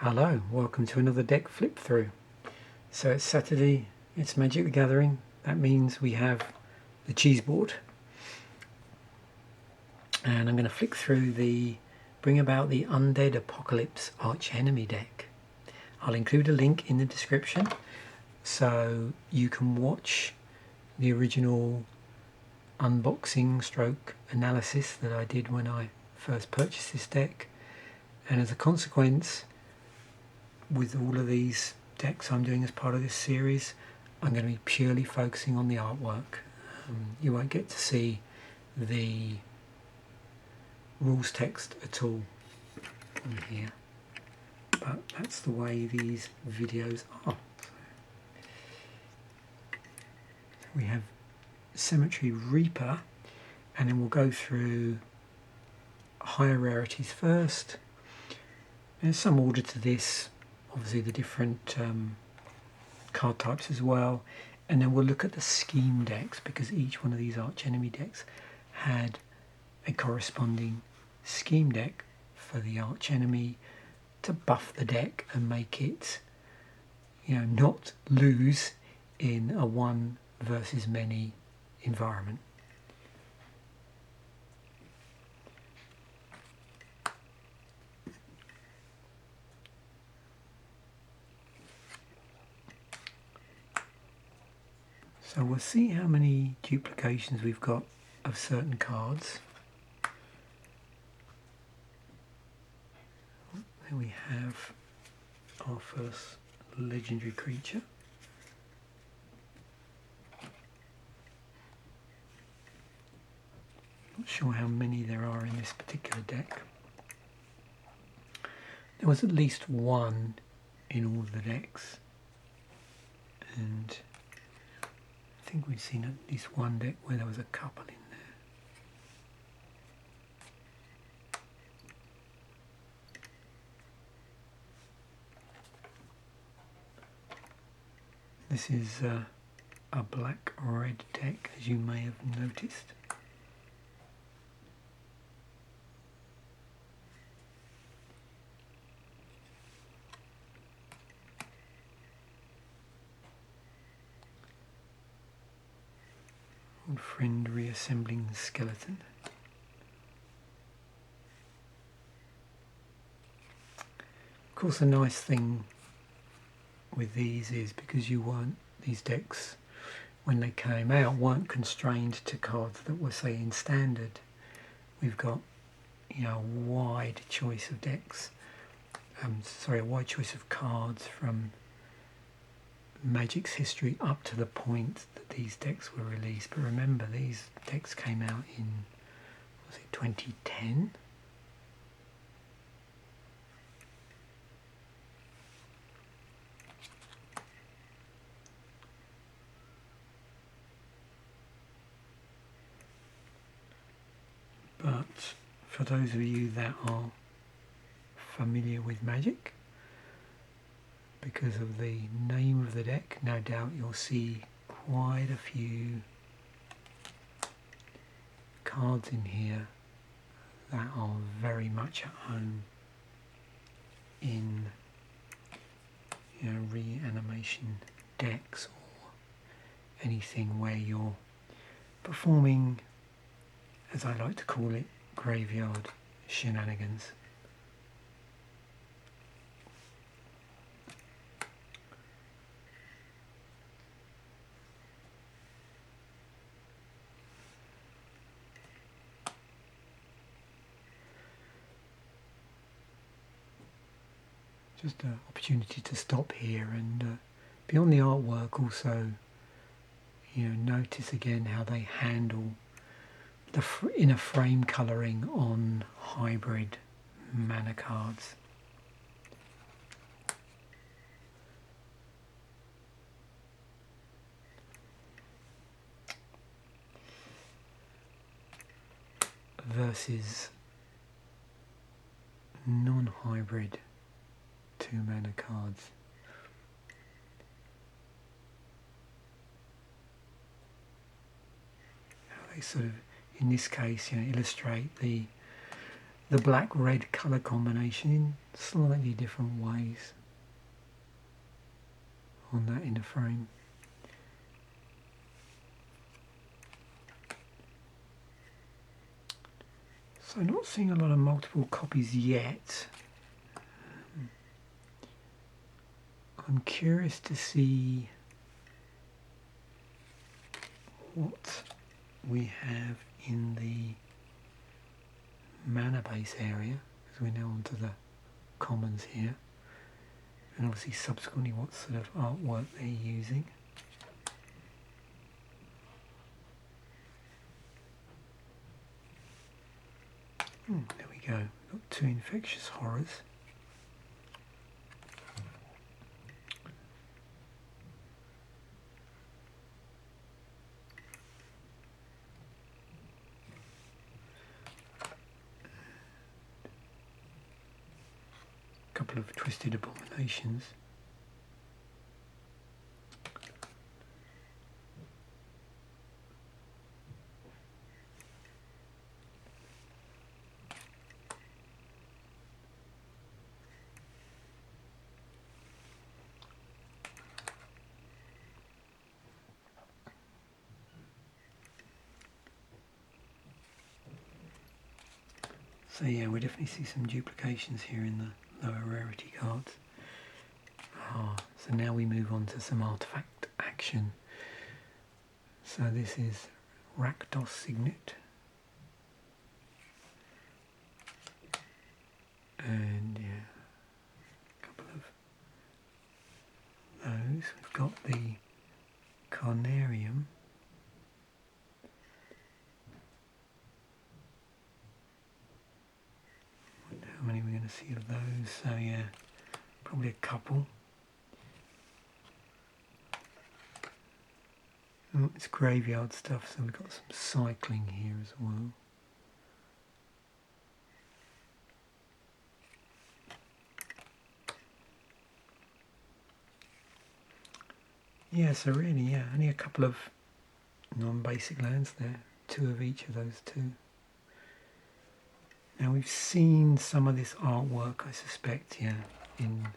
Hello, welcome to another deck flip through. So it's Saturday, it's Magic the Gathering. That means we have the cheese board. And I'm going to flick through the Bring About the Undead Apocalypse Arch Enemy deck. I'll include a link in the description so you can watch the original unboxing stroke analysis that I did when I first purchased this deck. And as a consequence, with all of these decks I'm doing as part of this series, I'm going to be purely focusing on the artwork. You won't get to see the rules text at all on here, but that's the way these videos are. We have Cemetery Reaper, and then we'll go through higher rarities first. There's some order to this, obviously the different card types as well, and then we'll look at the scheme decks, because each one of these arch enemy decks had a corresponding scheme deck for the arch enemy to buff the deck and make it, not lose in a one versus many environment. So we'll see how many duplications we've got of certain cards. Then we have our first legendary creature. Not sure how many there are in this particular deck. There was at least one in all the decks, and I think we've seen at least one deck where there was a couple in there. This is a black-red deck, as you may have noticed. Old friend reassembling the skeleton. Of course, a nice thing with these is because these decks, when they came out, weren't constrained to cards that were, say, in standard. We've got, a wide choice of decks. A wide choice of cards from Magic's history up to the point that these decks were released. But remember, these decks came out in, 2010? But for those of you that are familiar with Magic, because of the name of the deck, no doubt you'll see quite a few cards in here that are very much at home in reanimation decks, or anything where you're performing, as I like to call it, graveyard shenanigans. Just an opportunity to stop here and beyond the artwork also, notice again how they handle the inner frame colouring on hybrid mana cards. Versus non-hybrid 2 mana cards. How they sort of, in this case, illustrate the the black-red colour combination in slightly different ways on that inner frame. So not seeing a lot of multiple copies yet. I'm curious to see what we have in the mana base area, as we're now onto the commons here, and obviously subsequently what sort of artwork they're using. There we go, we've got 2 infectious horrors. Couple of twisted abominations. So yeah, we definitely see some duplications here in the lower rarity cards. So now we move on to some artifact action. So this is Rakdos Signet. And yeah, a couple of those. We've got the Carnarium. Wonder how many we're going to see of those. So yeah, probably a couple. Oh, it's graveyard stuff, so we've got some cycling here as well. Yeah, so really, yeah, only a couple of non-basic lands there. 2 of each of those 2. Now we've seen some of this artwork, I suspect, yeah, in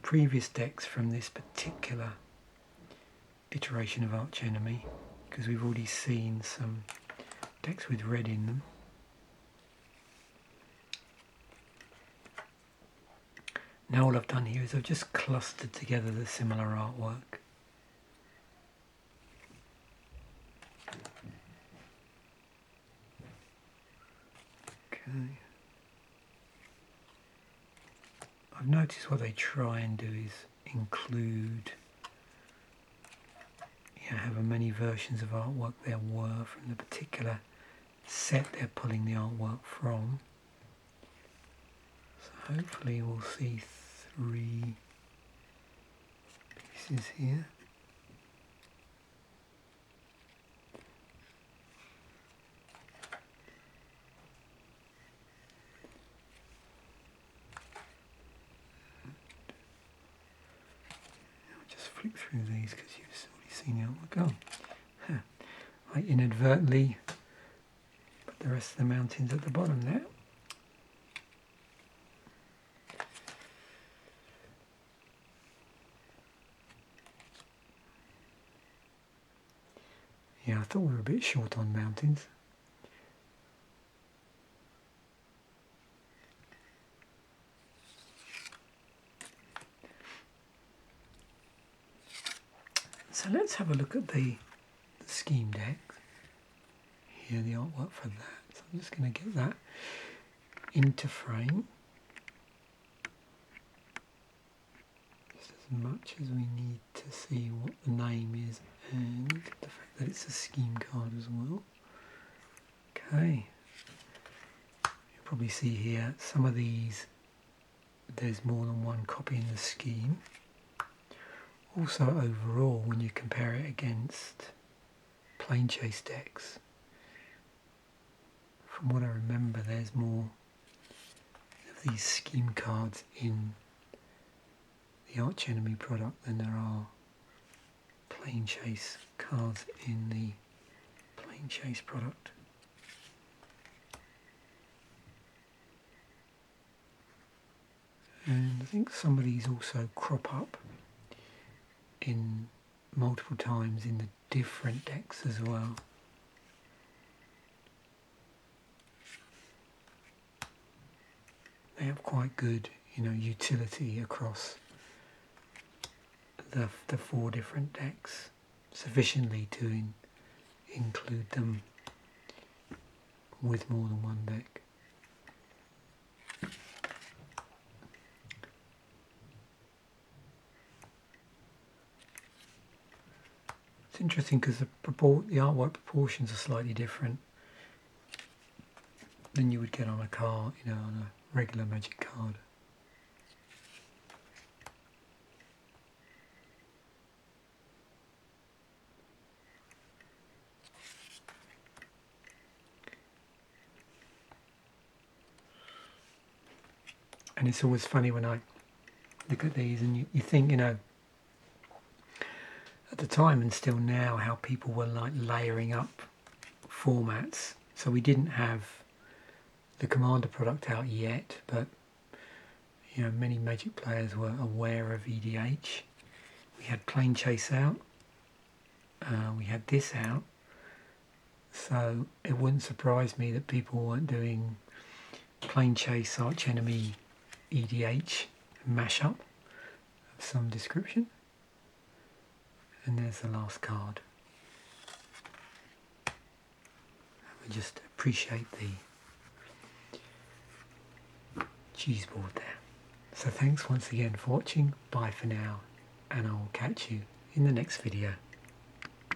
previous decks from this particular iteration of Archenemy, because we've already seen some decks with red in them. Now all I've done here is I've just clustered together the similar artwork. Okay. I've noticed what they try and do is include, however many versions of artwork there were from the particular set they're pulling the artwork from. So hopefully we'll see 3 pieces here. I'll just flick through these because you've already seen the artwork. Oh, I inadvertently put the rest of the mountains at the bottom there. Yeah, I thought we were a bit short on mountains. So let's have a look at the scheme deck. Here, the artwork for that. So I'm just going to get that into frame. Just as much as we need to see what the name is and the fact that it's a scheme card as well. Okay. You'll probably see here some of these, there's more than one copy in the scheme. Also overall, when you compare it against Planechase decks, from what I remember, there's more of these scheme cards in the Archenemy product than there are Planechase cards in the Planechase product. I think some of these also crop up in multiple times in the different decks as well. They have quite good, utility across the 4 different decks, sufficiently to include them with more than one deck. It's interesting because the artwork proportions are slightly different than you would get on a card, on a regular Magic card. And it's always funny when I look at these and you think, at the time and still now, how people were like layering up formats. So we didn't have the Commander product out yet, but many Magic players were aware of EDH. We had Plane Chase out, we had this out, so it wouldn't surprise me that people weren't doing Plane Chase Arch Enemy EDH mashup of some description. And there's the last card. I just appreciate the cheese board there. So thanks once again for watching. Bye for now, and I'll catch you in the next video.